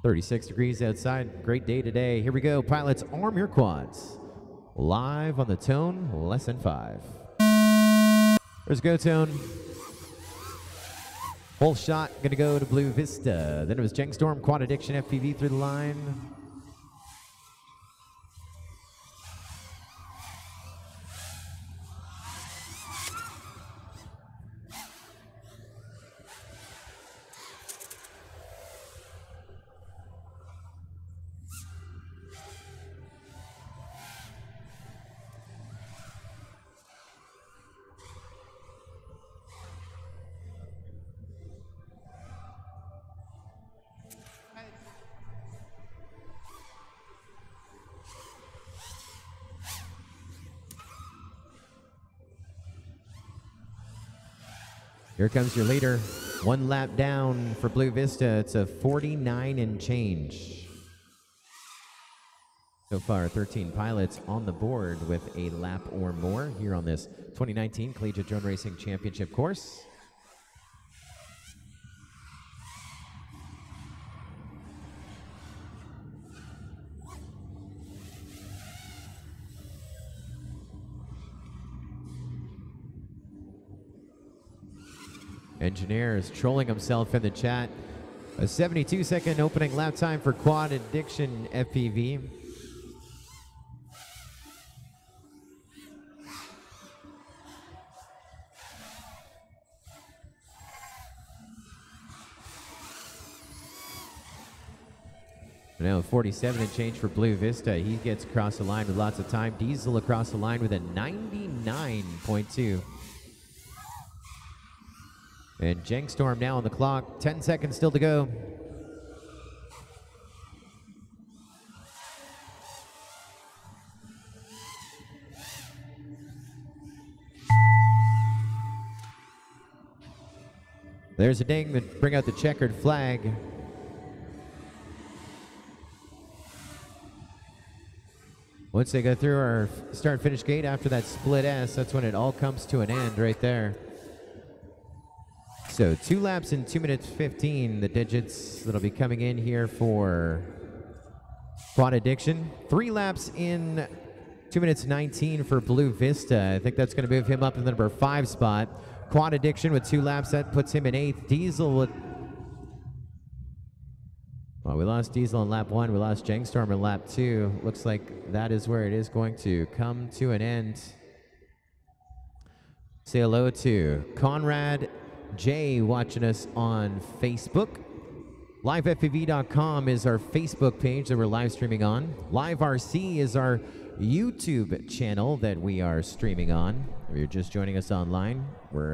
36 degrees outside. Great day today. Here we go. Pilots, arm your quads. Live on the tone, less than 5. There's go tone. Full shot, gonna go to Blue Vista. Then it was Engstrom, Quad Addiction, FPV through the line. Here comes your leader. 1 lap down for Blue Vista. It's a 49 and change. So far, 13 pilots on the board with a lap or more here on this 2019 Collegiate Drone Racing Championship course. Engineer is trolling himself in the chat. A 72-second opening lap time for Quad Addiction FPV. Now 47 and change for Blue Vista. He gets across the line with lots of time. Diesel across the line with a 99.2. And Engstrom now on the clock. 10 seconds still to go. There's a ding that bring out the checkered flag. Once they go through our start finish gate after that split S, that's when it all comes to an end right there. So 2 laps in 2 minutes 15, the digits that'll be coming in here for Quad Addiction. 3 laps in 2 minutes 19 for Blue Vista. I think that's going to move him up in the number 5 spot. Quad Addiction with 2 laps, that puts him in 8th. Diesel with... Well, we lost Diesel in lap 1, we lost Engstrom in lap 2. Looks like that is where it is going to come to an end. Say hello to Conrad Jay watching us on Facebook. LiveFPV.com is our Facebook page that we're live streaming on. LiveRC is our YouTube channel that we are streaming on. If you're just joining us online, we're